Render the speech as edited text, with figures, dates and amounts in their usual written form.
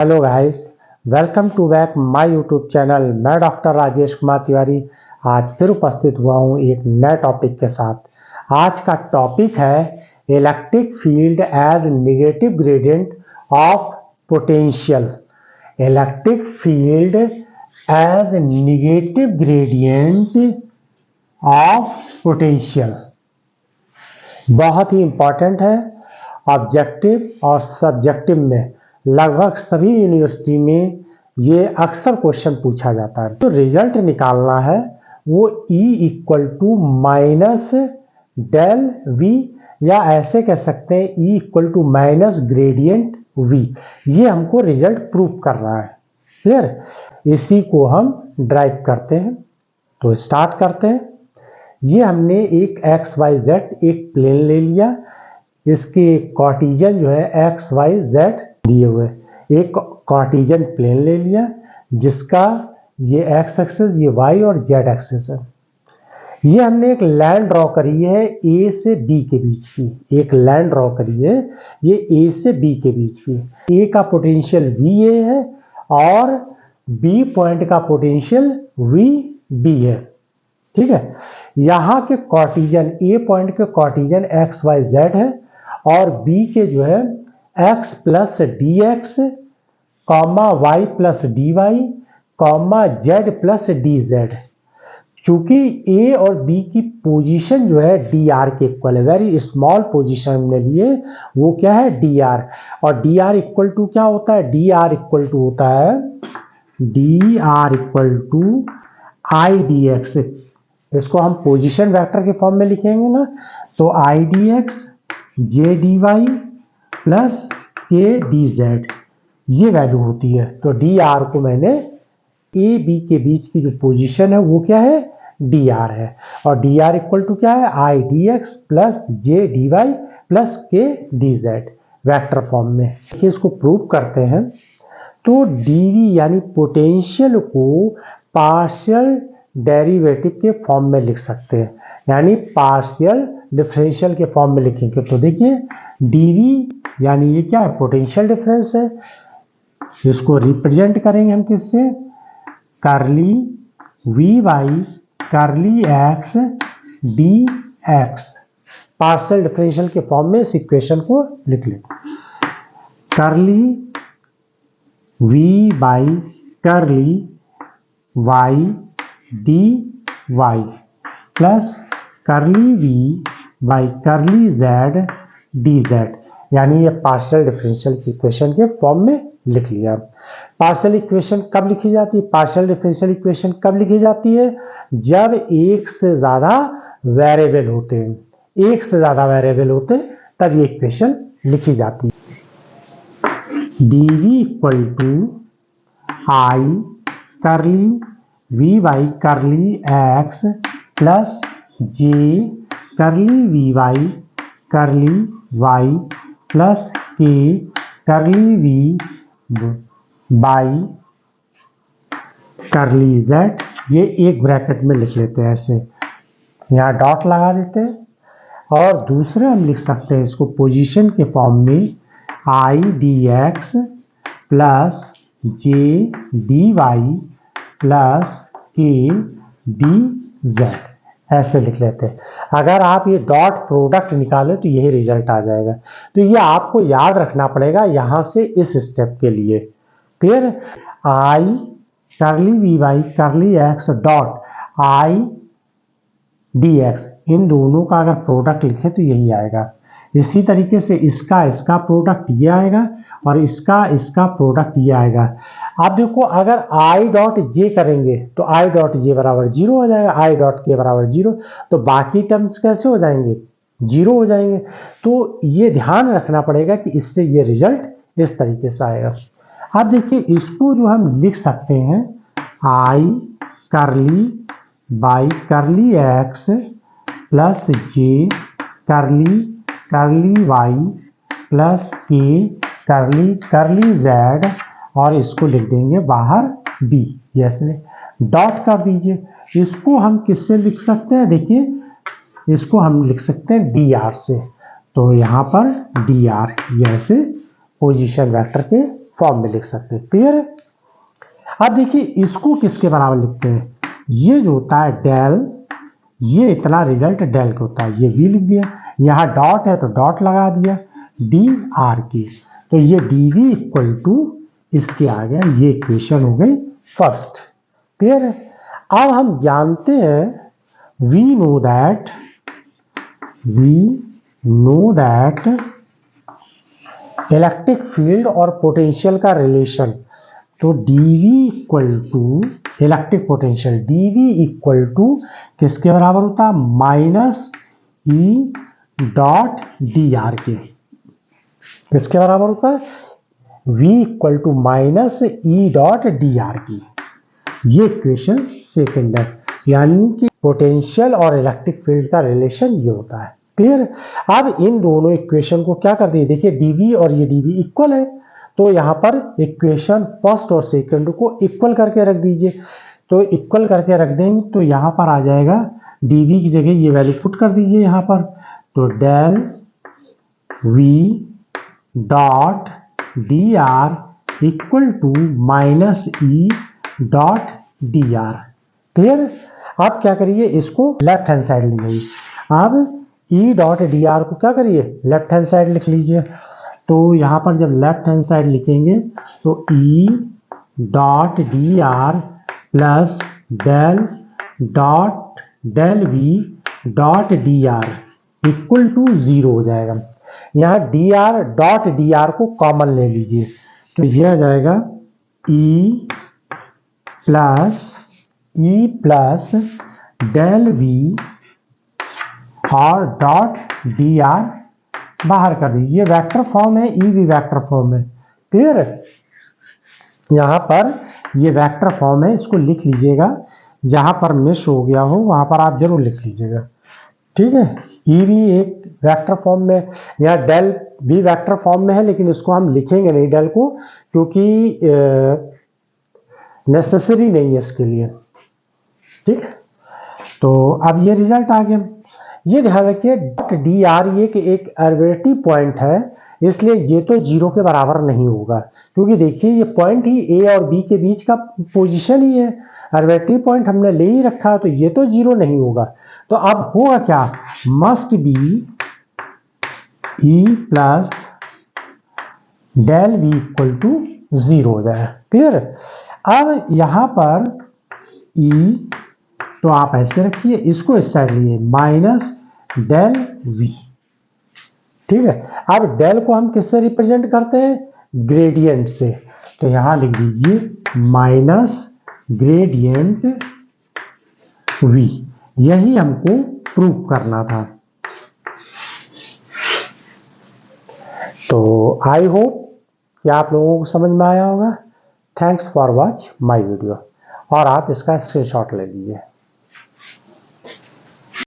Hello guys, welcome to back my YouTube channel. मैं doctor Rajesh Kumar Tiwari आज फिर उपस्थित हुआ हूं एक नए टॉपिक के साथ। आज का टॉपिक है electric field as negative gradient of potential. Electric field as negative gradient of potential बहुत ही इंपॉर्टेंट है। ऑब्जेक्टिव और सब्जेक्टिव में लगभग सभी यूनिवर्सिटी में ये अक्सर क्वेश्चन पूछा जाता है। तो रिजल्ट निकालना है वो E equal to minus del V, या ऐसे कह सकते हैं E equal to minus gradient V। ये हमको रिजल्ट प्रूव करना है। क्लियर? इसी को हम ड्राइव करते हैं। तो स्टार्ट करते हैं। ये हमने एक XYZ एक प्लेन ले लिया। इसके कार्टेशियन जो है XYZ दिए हुए एक कार्टेशियन प्लेन ले लिया, जिसका ये X एक्सिस, ये Y और Z एक्सिस है। ये हमने एक लाइन ड्रॉ करी है A से B के बीच की। एक लाइन ड्रॉ करी है ये A से B के बीच की। A का पोटेंशियल VA है और B पॉइंट का पोटेंशियल VB है। ठीक है, यहाँ के कार्टेशियन A पॉइंट के कार्टेशियन XYZ है और B के जो है x plus d x comma y plus d y comma z plus d z. चूंकि A और B की पोजीशन जो है dr के इक्वल है, वेरी स्मॉल पोजीशन हमने लिए, वो क्या है dr। और dr इक्वल टू क्या होता है? dr इक्वल टू होता है dr equal to i d x. इसको हम पोजीशन वेक्टर के फॉर्म में लिखेंगे ना, तो i d x j d y plus k d z, ये वैल्यू होती है। तो डी आर को मैंने ए बी के बीच की जो पोजीशन है वो क्या है? डी आर है। और डी आर इक्वल टू क्या है? I d x plus j d y plus k d z, vector form में। देखिए इसको प्रूव करते हैं। तो डी वी यानी पोटेंशियल को पार्शियल डेरिवेटिव के फॉर्म में लिख सकते हैं, यानी पार्शियल डिफरेंशियल के फॉर्म में लिखेंगे। तो देखिए dv यानी ये क्या है? पोटेंशियल डिफरेंस है। इसको रिप्रेजेंट करेंगे हम किससे? Curly v by curly x d x. Partial differential के फॉर्म में इस इक्वेशन को लिख लेते। Curly v by curly y d y plus curly v by curly z d z, यानी ये पार्शियल डिफरेंशियल की इक्वेशन के फॉर्म में लिख लिया। पार्शियल इक्वेशन कब लिखी जाती है? पार्शियल डिफरेंशियल इक्वेशन कब लिखी जाती है? जब एक से ज्यादा वेरिएबल होते हैं। एक से ज्यादा वेरिएबल होते हैं तब ये इक्वेशन लिखी जाती है। dv equal to i curly v by curly x plus j curly v by curly y plus k curly v by curly Z. ये एक ब्रैकेट में लिख लेते हैं, ऐसे यहाँ डॉट लगा देते हैं। और दूसरे हम लिख सकते हैं इसको पोजीशन के फॉर्म में i d x plus j d y plus k d z, ऐसे लिख लेते हैं। अगर आप ये डॉट प्रोडक्ट निकालें तो यही रिजल्ट आ जाएगा। तो ये आपको याद रखना पड़ेगा यहाँ से इस स्टेप के लिए। Clear? I curly v by curly x dot i d x, इन दोनों का अगर प्रोडक्ट लिखे तो यही आएगा। इसी तरीके से इसका प्रोडक्ट ये आएगा और इसका प्रोडक्ट ये आएगा। आप देखो, अगर आई डॉट जे करेंगे तो आई डॉट जे बराबर 0 हो जाएगा, आई डॉट के बराबर 0, तो बाकी टर्म्स कैसे हो जाएंगे? 0 हो जाएंगे। तो ये ध्यान रखना पड़ेगा कि इससे ये रिजल्ट इस तरीके से आएगा। अब देखिए इसको जो हम लिख सकते हैं आई करली by curly x plus j करली वाई प्लस के करली जेड, और इसको लिख देंगे बाहर बी। ऐसे डॉट कर दीजिए। इसको हम किससे लिख सकते हैं? देखिए इसको हम लिख सकते हैं डी आर से। तो यहाँ पर डी आर, ये ऐसे पोजीशन वेक्टर के फॉर्म में लिख सकते हैं। क्लियर है? अब देखिए इसको किसके बराबर लिखते हैं, ये जो होता है डेल, ये इतना रिजल्ट डेल का होता है, ये v लिख दिया, यहाँ डॉट है तो डॉट लगा दिया डी आर की, तो ये डी वी इक्वल टू इसके आ गया, ये इक्वेशन हो गई फर्स्ट। क्लियर है? अब हम जानते हैं we know that electric field और पोटेंशियल का रिलेशन, तो dV equal to electric potential dV equal to किसके बराबर होता है, minus E dot d r के। किसके बराबर होता है, V equal to minus E dot d r की। ये इक्वेशन सेकेंड है, यानी कि पोटेंशियल और इलेक्ट्रिक फील्ड का रिलेशन ये होता है। क्लियर? अब इन दोनों इक्वेशन को क्या कर दिए, देखिए dV और ये dV इक्वल है, तो यहां पर इक्वेशन फर्स्ट और सेकंड को इक्वल करके रख दीजिए। तो इक्वल करके रख देंगे तो यहां पर आ जाएगा dV की जगह ये वैल्यू पुट कर दीजिए यहां पर, तो del V dot d r equal to minus E dot d r. Clear? आप क्या करिए, इसको लेफ्ट हैंड साइड लीजिए। अब ई डॉट डी आर को क्या करिए, लेफ्ट हैंड साइड लिख लीजिए। तो यहां पर जब लेफ्ट हैंड साइड लिखेंगे तो E dot d r plus del v dot d r equal to 0 हो जाएगा। यहाँ d r dot d r को कॉमन ले लीजिए, तो यह आ जाएगा ई प्लस डेल वी और डॉट डी आर बाहर कर दीजिए। वेक्टर फॉर्म है, ई भी वेक्टर फॉर्म है। क्लियर है? यहां पर ये वेक्टर फॉर्म है, इसको लिख लीजिएगा, जहां पर मिस हो गया हो वहां पर आप जरूर लिख लीजिएगा। ठीक है? ई भी एक वेक्टर फॉर्म में, यहाँ डेल भी वेक्टर फॉर्म में है, लेकिन इसको हम लिखेंगे नहीं डेल को, क्योंकि नेसेसरी नहीं है इसके लिए। ठीक? तो अब ये रिजल्ट आ गया। ये ध्यान रखिए डॉट डी आर ये एक आर्बिट्रेरी पॉइंट है, इसलिए ये तो 0 के बराबर नहीं होगा, क्योंकि देखिए ये पॉइंट ही ए और बी के बीच का पोजीशन ही है, आर्बिट्रेरी पॉइंट हमने ले ही रखा है, तो ये तो 0 नहीं होगा। तो अब होगा क्या, must be E plus del v equal to 0 हो जाए। क्लियर? अब यहां पर ई तो आप ऐसे रखिए, इसको इस साइड लिए माइनस डेल वी। ठीक है? अब डेल को हम किससे रिप्रेजेंट करते हैं, ग्रेडियंट से, तो यहां लिख दीजिए माइनस ग्रेडियंट वी। यही हमको प्रूव करना था। तो आई होप कि आप लोगों को समझ में आया होगा। Thanks for watch my video, और आप इसका स्क्रीनशॉट ले लीजिए।